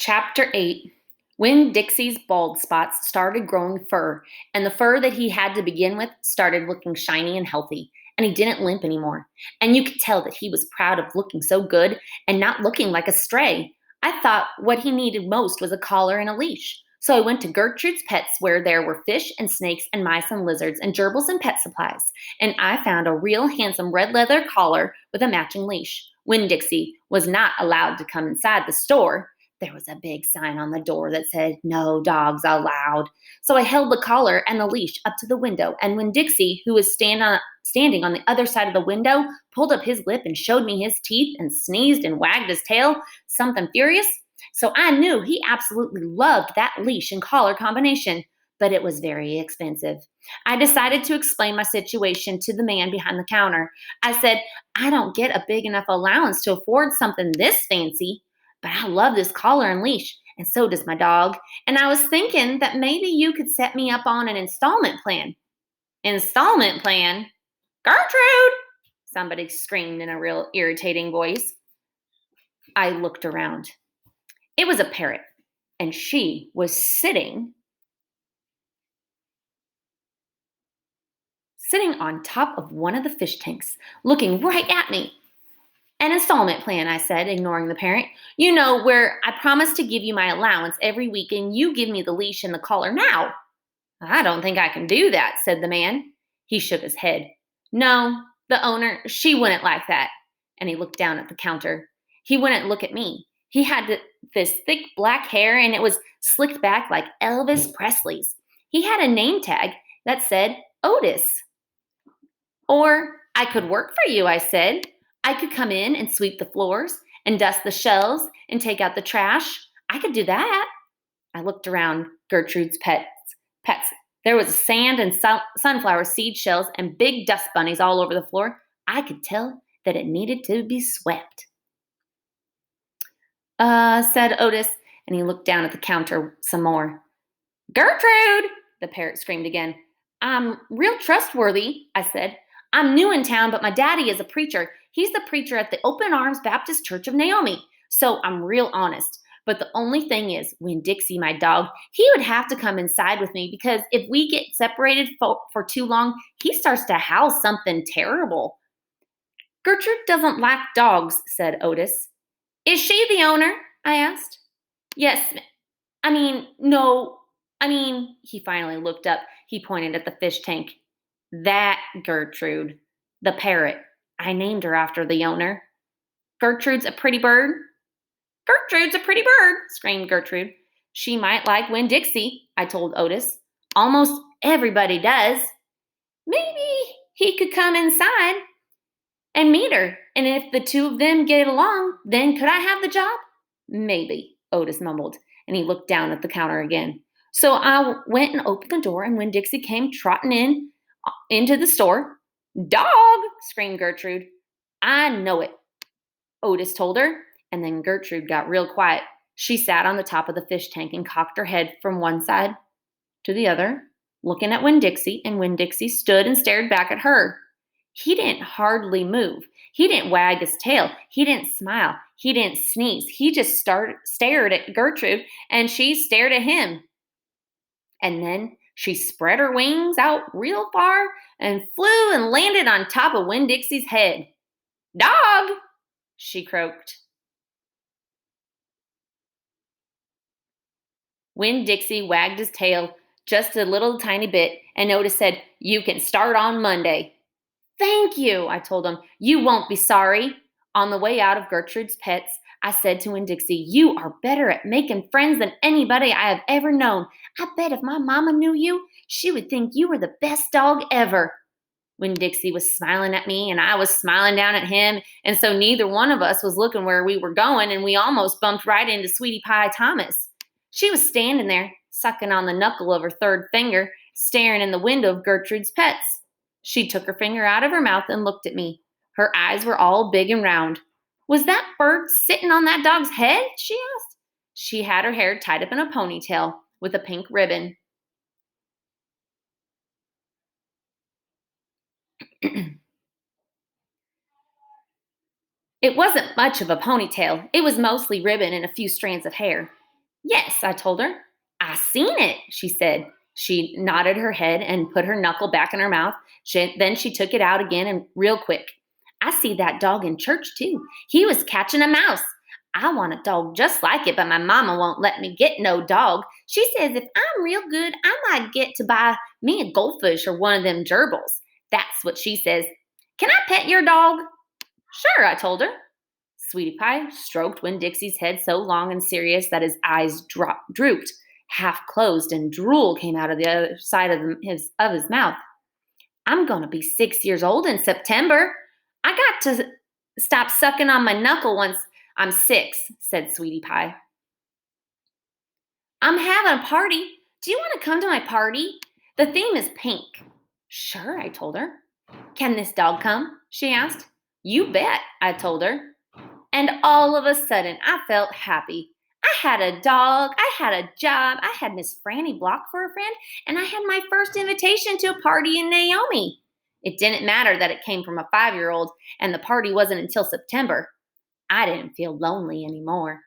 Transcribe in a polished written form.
Chapter 8. When Dixie's bald spots started growing fur, and the fur that he had to begin with started looking shiny and healthy, and he didn't limp anymore. And you could tell that he was proud of looking so good and not looking like a stray. I thought what he needed most was a collar and a leash. So I went to Gertrude's Pets, where there were fish and snakes and mice and lizards and gerbils and pet supplies. And I found a real handsome red leather collar with a matching leash. When Dixie was not allowed to come inside the store, there was a big sign on the door that said, "No dogs allowed." So I held the collar and the leash up to the window, and when Dixie, who was standing on the other side of the window, pulled up his lip and showed me his teeth and sneezed and wagged his tail, something furious, so I knew he absolutely loved that leash and collar combination, but it was very expensive. I decided to explain my situation to the man behind the counter. I said, "I don't get a big enough allowance to afford something this fancy. But I love this collar and leash, and so does my dog. And I was thinking that maybe you could set me up on an installment plan." "Installment plan? Gertrude!" somebody screamed in a real irritating voice. I looked around. It was a parrot, and she was sitting on top of one of the fish tanks, looking right at me. "An installment plan," I said, ignoring the parent. "You know, where I promise to give you my allowance every week and you give me the leash and the collar now." "I don't think I can do that," said the man. He shook his head. "No, the owner, she wouldn't like that." And he looked down at the counter. He wouldn't look at me. He had this thick black hair and it was slicked back like Elvis Presley's. He had a name tag that said Otis. "Or I could work for you," I said. "I could come in and sweep the floors and dust the shelves and take out the trash. I could do that." I looked around Gertrude's pets. There was sand and sunflower seed shells and big dust bunnies all over the floor. I could tell that it needed to be swept. Said Otis, and he looked down at the counter some more. "Gertrude!" the parrot screamed again. "I'm real trustworthy," I said. "I'm new in town, but my daddy is a preacher. He's the preacher at the Open Arms Baptist Church of Naomi. So I'm real honest. But the only thing is, when Dixie, my dog, he would have to come inside with me because if we get separated for too long, he starts to howl something terrible." "Gertrude doesn't like dogs," said Otis. "Is she the owner?" I asked. "Yes, no, he finally looked up. He pointed at the fish tank. "That Gertrude, the parrot. I named her after the owner." "Gertrude's a pretty bird?" "Gertrude's a pretty bird," screamed Gertrude. "She might like Winn-Dixie," I told Otis. "Almost everybody does. Maybe he could come inside and meet her, and if the two of them get along, then could I have the job?" "Maybe," Otis mumbled, and he looked down at the counter again. So I went and opened the door, and when Dixie came trotting into the store, "Dog!" screamed Gertrude. "I know it," Otis told her, and then Gertrude got real quiet. She sat on the top of the fish tank and cocked her head from one side to the other, looking at Winn-Dixie, and Winn-Dixie stood and stared back at her. He didn't hardly move. He didn't wag his tail. He didn't smile. He didn't sneeze. He just stared at Gertrude, and she stared at him. And then she spread her wings out real far and flew and landed on top of Winn-Dixie's head. "Dog!" she croaked. Winn-Dixie wagged his tail just a little tiny bit, and Otis said, "You can start on Monday." "Thank you," I told him. "You won't be sorry." On the way out of Gertrude's Pets, I said to Winn-Dixie, "You are better at making friends than anybody I have ever known. I bet if my mama knew you, she would think you were the best dog ever." Winn-Dixie was smiling at me, and I was smiling down at him, and so neither one of us was looking where we were going, and we almost bumped right into Sweetie Pie Thomas. She was standing there, sucking on the knuckle of her third finger, staring in the window of Gertrude's Pets. She took her finger out of her mouth and looked at me. Her eyes were all big and round. "Was that bird sitting on that dog's head?" she asked. She had her hair tied up in a ponytail with a pink ribbon. It wasn't much of a ponytail. It was mostly ribbon and a few strands of hair. Yes, I told her. I seen it, she said. She nodded her head and put her knuckle back in her mouth. Then she took it out again and real quick. I see that dog in church too. He was catching a mouse. I want a dog just like it, but my mama won't let me get no dog. She says if I'm real good, I might get to buy me a goldfish or one of them gerbils. That's what she says. Can I pet your dog? Sure, I told her. Sweetie Pie stroked Winn-Dixie's head so long and serious that his eyes drooped, half closed, and drool came out of the other side of his mouth. I'm going to be 6 years old in September. I got to stop sucking on my knuckle once I'm 6, said Sweetie Pie. I'm having a party. Do you want to come to my party? The theme is pink. Sure, I told her. Can this dog come? She asked. You bet, I told her. And all of a sudden, I felt happy. I had a dog, I had a job, I had Miss Franny Block for a friend, and I had my first invitation to a party in Naomi. It didn't matter that it came from a 5-year-old and the party wasn't until September. I didn't feel lonely anymore.